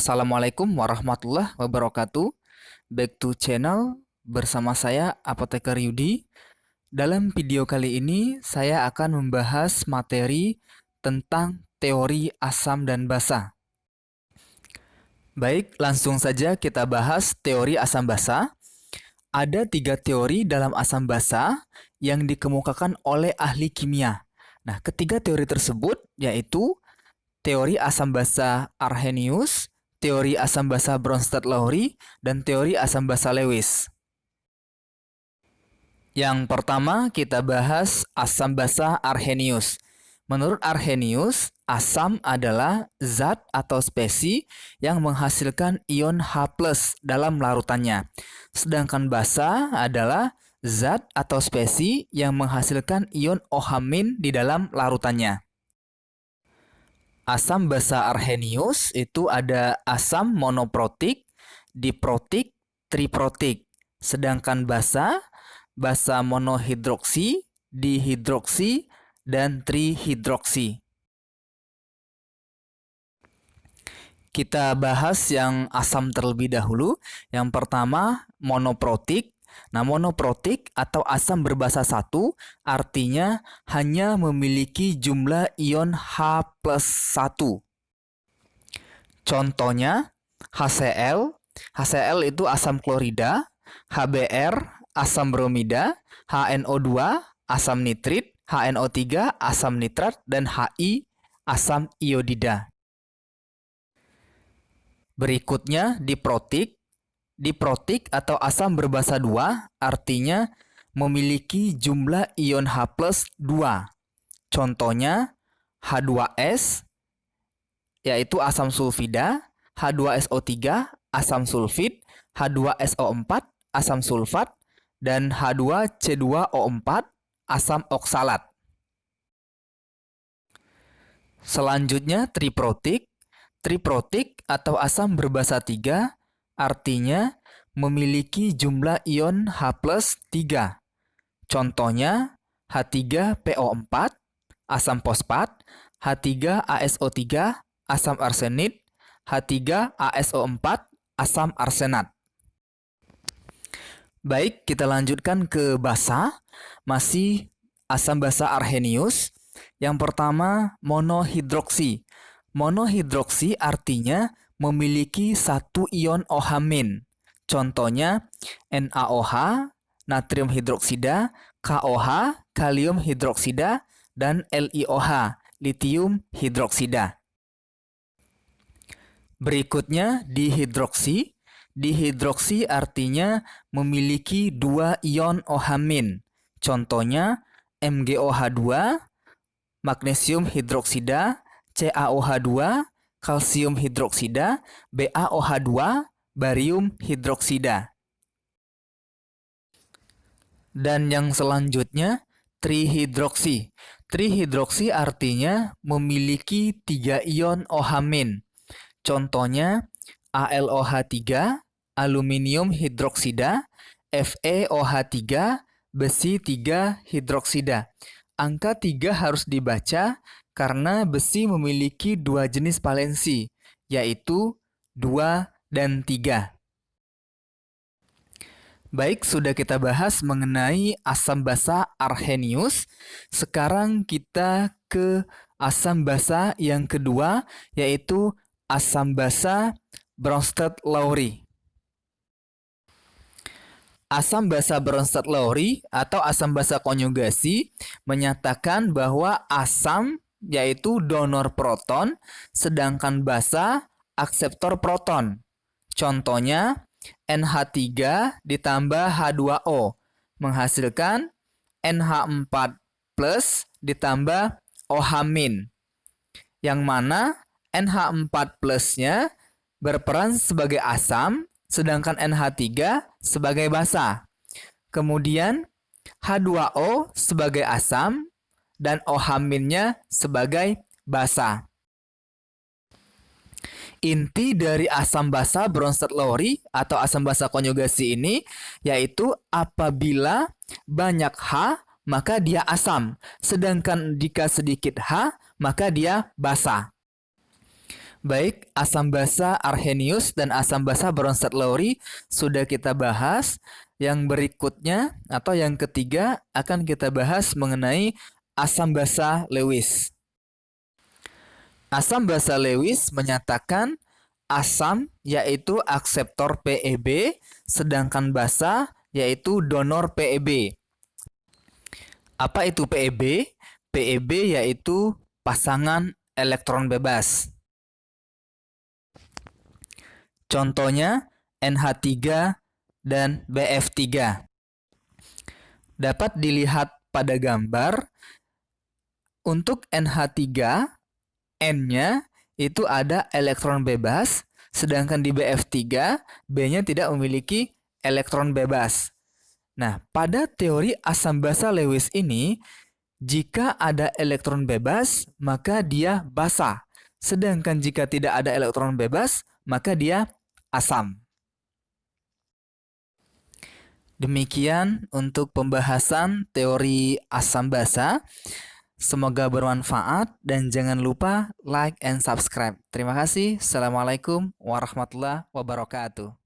Assalamualaikum warahmatullahi wabarakatuh. Back to channel bersama saya Apoteker Yudi. Dalam video kali ini saya akan membahas materi tentang teori asam dan basa. Baik, langsung saja kita bahas teori asam basa. Ada 3 teori dalam asam basa yang dikemukakan oleh ahli kimia. Nah, ketiga teori tersebut yaitu teori asam basa Arrhenius, teori asam basa Bronsted-Lowry, dan teori asam basa Lewis. Yang pertama kita bahas asam basa Arrhenius. Menurut Arrhenius, asam adalah zat atau spesi yang menghasilkan ion H+ dalam larutannya. Sedangkan basa adalah zat atau spesi yang menghasilkan ion OH- di dalam larutannya. Asam basa Arrhenius itu ada asam monoprotik, diprotik, triprotik. Sedangkan basa monohidroksi, dihidroksi, dan trihidroksi. Kita bahas yang asam terlebih dahulu. Yang pertama, monoprotik. Nah, monoprotik atau asam berbasa 1 artinya hanya memiliki jumlah ion H+1. Contohnya, HCl. HCl itu asam klorida, HBr asam bromida, HNO2 asam nitrit, HNO3 asam nitrat, dan HI asam iodida. Berikutnya diprotik. Diprotik atau asam berbasa 2 artinya memiliki jumlah ion H+2. Contohnya H2S yaitu asam sulfida, H2SO3 asam sulfid, H2SO4 asam sulfat, dan H2C2O4 asam oksalat. Selanjutnya triprotik. Triprotik atau asam berbasa 3 artinya memiliki jumlah ion H+3. Contohnya H3PO4 asam fosfat, H3ASO3 asam arsenid, H3ASO4 asam arsenat. Baik, kita lanjutkan ke basa. Masih asam basa Arrhenius. Yang pertama, monohidroksi. Monohidroksi artinya memiliki satu ion OH-. Contohnya NaOH, natrium hidroksida, KOH, kalium hidroksida, dan LiOH, litium hidroksida. Berikutnya dihidroksi. Dihidroksi artinya memiliki 2 ion OH-. Contohnya MgOH2, magnesium hidroksida, CaOH2, kalsium hidroksida, BaOH2, barium hidroksida. Dan yang selanjutnya trihidroksi. Trihidroksi artinya memiliki 3 ion OH-. Contohnya AlOH3, aluminium hidroksida, FeOH3, besi 3 hidroksida. Angka 3 harus dibaca karena besi memiliki 2 jenis valensi, yaitu 2 dan 3. Baik, sudah kita bahas mengenai asam basa Arrhenius. Sekarang kita ke asam basa yang kedua, yaitu asam basa Bronsted-Lowry. Asam basa Bronsted-Lowry atau asam basa konjugasi menyatakan bahwa asam yaitu donor proton, sedangkan basa akseptor proton. Contohnya NH3 ditambah H2O menghasilkan NH4 plus ditambah OH-, yang mana NH4 plusnya berperan sebagai asam, sedangkan NH3 sebagai basa. Kemudian H2O sebagai asam dan OH-nya sebagai basa. Inti dari asam basa Bronsted-Lowry atau asam basa konjugasi ini yaitu apabila banyak H maka dia asam, sedangkan jika sedikit H maka dia basa. Baik, asam basa Arrhenius dan asam basa Bronsted-Lowry sudah kita bahas. Yang berikutnya atau yang ketiga akan kita bahas mengenai asam basa Lewis. Asam basa Lewis menyatakan asam yaitu akseptor PeB, sedangkan basa yaitu donor PeB. Apa itu PeB? PeB yaitu pasangan elektron bebas. Contohnya NH3 dan BF3. Dapat dilihat pada gambar, untuk NH3, N-nya itu ada elektron bebas, sedangkan di BF3, B-nya tidak memiliki elektron bebas. Nah, pada teori asam basa Lewis ini, jika ada elektron bebas, maka dia basa. Sedangkan jika tidak ada elektron bebas, maka dia asam. Demikian untuk pembahasan teori asam basa. Semoga bermanfaat dan jangan lupa like and subscribe. Terima kasih. Assalamualaikum warahmatullahi wabarakatuh.